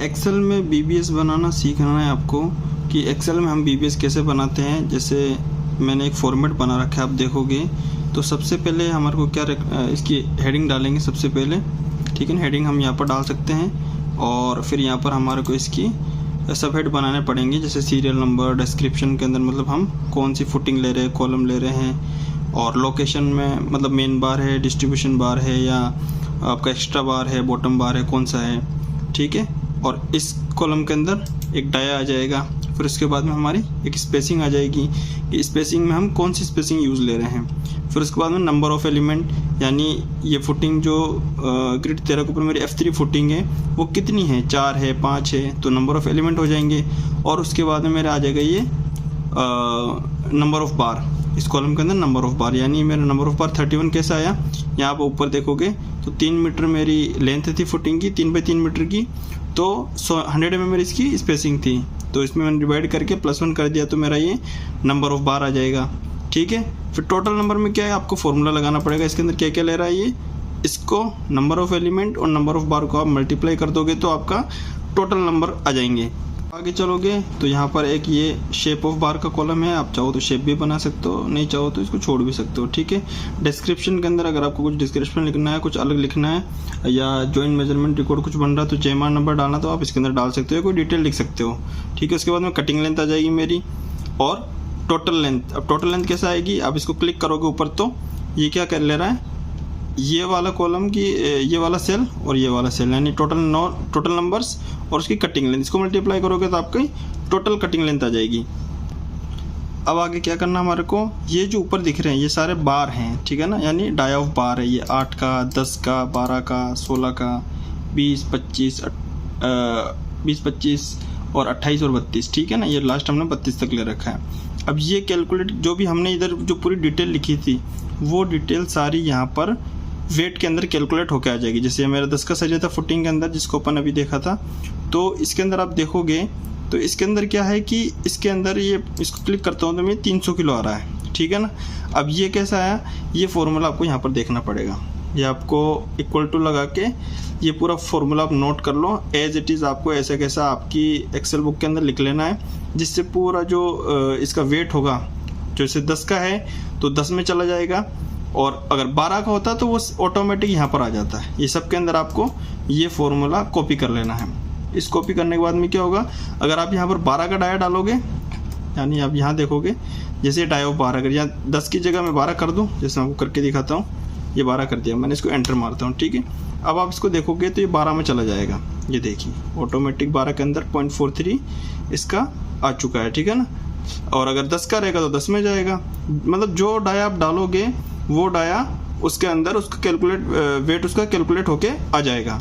Excel में BBS बनाना सीखना है आपको कि एक्सेल में हम बीबीएस कैसे बनाते हैं। जैसे मैंने एक फॉर्मेट बना रखा है, आप देखोगे तो सबसे पहले हमारे को क्या इसकी हेडिंग डालेंगे सबसे पहले, ठीक है ना। हेडिंग हम यहाँ पर डाल सकते हैं और फिर यहाँ पर हमारे को इसकी सब हेड बनाने पड़ेंगे, जैसे सीरियल नंबर, डिस्क्रिप्शन के अंदर मतलब हम कौन सी फुटिंग ले रहे हैं, कॉलम ले रहे हैं, और लोकेशन में मतलब मेन बार है, डिस्ट्रीब्यूशन बार है या आपका एक्स्ट्रा बार है, बॉटम बार है, कौन सा है, ठीक है। और इस कॉलम के अंदर एक डाया आ जाएगा। फिर उसके बाद में हमारी एक स्पेसिंग आ जाएगी कि स्पेसिंग में हम कौन सी स्पेसिंग यूज़ ले रहे हैं। फिर उसके बाद में नंबर ऑफ़ एलिमेंट, यानी ये फुटिंग जो ग्रिड 13 के ऊपर मेरी F3 फुटिंग है वो कितनी है, 4 है, 5 है, तो नंबर ऑफ़ एलिमेंट हो जाएंगे। और उसके बाद में मेरा आ जाएगा ये नंबर ऑफ़ बार, इस कॉलम के अंदर नंबर ऑफ़ बार, यानी मेरा नंबर ऑफ़ बार 31 कैसा आया। यहाँ पर ऊपर देखोगे तो 3 मीटर मेरी लेंथ थी फुटिंग की, 3 बाई 3 मीटर की, तो 100 mm मेरी इसकी स्पेसिंग थी, तो इसमें मैंने डिवाइड करके +1 कर दिया तो मेरा ये नंबर ऑफ़ बार आ जाएगा, ठीक है। फिर टोटल नंबर में क्या है, आपको फॉर्मूला लगाना पड़ेगा। इसके अंदर क्या क्या ले रहा है ये, इसको नंबर ऑफ़ एलिमेंट और नंबर ऑफ़ बार को आप मल्टीप्लाई कर दोगे तो आपका टोटल नंबर आ जाएंगे। आगे चलोगे तो यहाँ पर एक ये शेप ऑफ बार का कॉलम है, आप चाहो तो शेप भी बना सकते हो, नहीं चाहो तो इसको छोड़ भी सकते हो, ठीक है। डिस्क्रिप्शन के अंदर अगर आपको कुछ डिस्क्रिप्शन लिखना है, कुछ अलग लिखना है, या जॉइंट मेजरमेंट रिकॉर्ड कुछ बन रहा है तो जेमा नंबर डालना तो आप इसके अंदर डाल सकते हो, कोई डिटेल लिख सकते हो, ठीक है। उसके बाद में कटिंग लेंथ आ जाएगी मेरी और टोटल लेंथ। अब टोटल लेंथ कैसे आएगी, आप इसको क्लिक करोगे ऊपर तो ये क्या कर ले रहा है, ये वाला कॉलम की ये वाला सेल और ये वाला सेल, यानी टोटल नंबर्स और उसकी कटिंग लेंथ, इसको मल्टीप्लाई करोगे तो आपकी टोटल कटिंग लेंथ आ जाएगी। अब आगे क्या करना हमारे को, ये जो ऊपर दिख रहे हैं ये सारे बार हैं, ठीक है ना, यानी डाया ऑफ बार है। ये 8 का, 10 का, 12 का, 16 का, 20, 25 और 28 और 32, ठीक है ना। ये लास्ट हमने 32 तक ले रखा है। अब ये कैलकुलेट जो भी हमने इधर जो पूरी डिटेल लिखी थी वो डिटेल सारी यहाँ पर वेट के अंदर कैलकुलेट होके आ जाएगी। जैसे मेरा 10 का सरिया था फुटिंग के अंदर, जिसको अपन अभी देखा था, तो इसके अंदर आप देखोगे तो इसके अंदर क्या है कि इसके अंदर ये इसको क्लिक करता हूँ तो मैं 300 किलो आ रहा है, ठीक है ना। अब ये कैसा आया, ये फॉर्मूला आपको यहाँ पर देखना पड़ेगा। ये आपको इक्वल टू लगा के ये पूरा फॉर्मूला आप नोट कर लो, एज इट इज़ आपको ऐसा कैसा आपकी एक्सेल बुक के अंदर लिख लेना है, जिससे पूरा जो इसका वेट होगा, जैसे 10 का है तो 10 में चला जाएगा, और अगर 12 का होता तो वो ऑटोमेटिक यहाँ पर आ जाता है। ये सब के अंदर आपको ये फॉर्मूला कॉपी कर लेना है। इस कॉपी करने के बाद में क्या होगा, अगर आप यहाँ पर 12 का डाया डालोगे, यानी आप यहाँ देखोगे जैसे डाया 12, अगर यहाँ 10 की जगह मैं 12 कर दूँ, जैसे मैं आपको करके दिखाता हूँ, ये 12 कर दिया मैंने, इसको एंटर मारता हूँ, ठीक है। अब आप इसको देखोगे तो ये 12 में चला जाएगा, ये देखिए ऑटोमेटिक 12 के अंदर 0.43 इसका आ चुका है, ठीक है ना। और अगर 10 का रहेगा तो 10 में जाएगा, मतलब जो डाया आप डालोगे वो डाया उसके अंदर उसका कैलकुलेट वेट उसका कैलकुलेट होके आ जाएगा।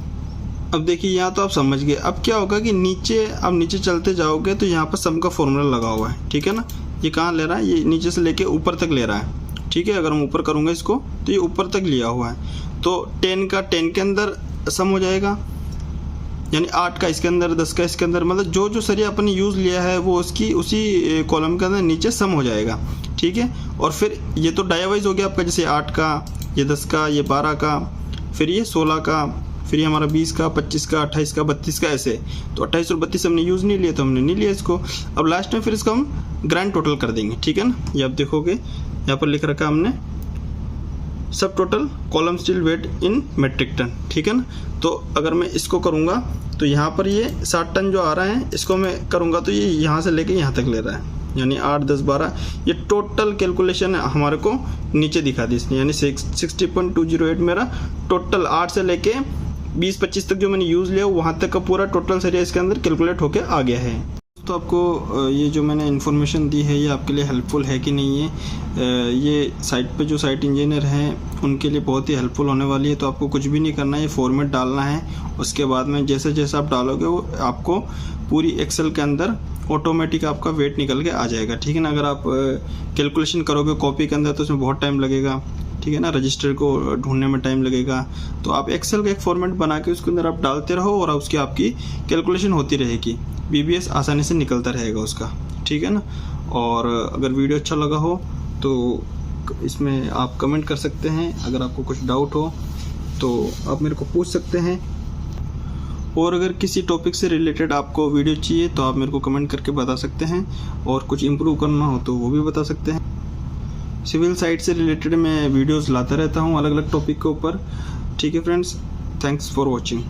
अब देखिए यहाँ तो आप समझ गए। अब क्या होगा कि नीचे चलते जाओगे तो यहाँ पर सम का फॉर्मूला लगा हुआ है, ठीक है ना। ये कहाँ ले रहा है, ये नीचे से लेके ऊपर तक ले रहा है, ठीक है। अगर हम ऊपर करूँगा इसको तो ये ऊपर तक लिया हुआ है, तो 10 का 10 के अंदर सम हो जाएगा, यानी 8 का इसके अंदर, 10 का इसके अंदर, मतलब जो जो सरिया अपने यूज़ लिया है वो उसकी उसी कॉलम के अंदर नीचे सम हो जाएगा, ठीक है। और फिर ये तो डाया वाइज हो गया आपका, जैसे 8 का, ये 10 का, ये 12 का, फिर ये 16 का, फिर ये हमारा 20 का, 25 का, 28 का, 32 का, ऐसे। तो 28 और 32 हमने यूज़ नहीं लिया तो हमने नहीं लिया इसको। अब लास्ट में फिर इसको हम ग्रैंड टोटल कर देंगे, ठीक है ना। ये आप देखोगे यहाँ पर लिख रखा हमने सब टोटल कॉलम स्टील वेट इन मेट्रिक टन, ठीक है ना। तो अगर मैं इसको करूँगा तो यहाँ पर ये 60 टन जो आ रहा है, इसको मैं करूँगा तो ये यहाँ से लेके यहाँ तक ले रहा है, यानी 8, 10, 12, ये टोटल कैलकुलेशन हमारे को नीचे दिखा दी इसने, यानी 60.208 मेरा टोटल 8 से लेके 20-25 तक जो मैंने यूज़ लिया वहाँ तक का पूरा टोटल सरिया इसके अंदर कैलकुलेट होके आ गया है। तो आपको ये जो मैंने इन्फॉर्मेशन दी है ये आपके लिए हेल्पफुल है कि नहीं है, ये साइट पे जो साइट इंजीनियर हैं उनके लिए बहुत ही हेल्पफुल होने वाली है। तो आपको कुछ भी नहीं करना है, ये फॉर्मेट डालना है, उसके बाद में जैसे जैसे आप डालोगे वो आपको पूरी एक्सेल के अंदर ऑटोमेटिक आपका वेट निकल के आ जाएगा, ठीक है ना। अगर आप कैलकुलेशन करोगे कॉपी के अंदर तो उसमें बहुत टाइम लगेगा, ठीक है ना, रजिस्टर को ढूंढने में टाइम लगेगा। तो आप एक्सेल का एक फॉर्मेट बना के उसके अंदर आप डालते रहो और उसकी आपकी कैलकुलेशन होती रहेगी, बीबीएस आसानी से निकलता रहेगा उसका, ठीक है ना। और अगर वीडियो अच्छा लगा हो तो इसमें आप कमेंट कर सकते हैं, अगर आपको कुछ डाउट हो तो आप मेरे को पूछ सकते हैं। और अगर किसी टॉपिक से रिलेटेड आपको वीडियो चाहिए तो आप मेरे को कमेंट करके बता सकते हैं, और कुछ इम्प्रूव करना हो तो वो भी बता सकते हैं। सिविल साइड से रिलेटेड मैं वीडियोस लाता रहता हूँ अलग अलग टॉपिक के ऊपर। ठीक है फ्रेंड्स, थैंक्स फॉर वॉचिंग।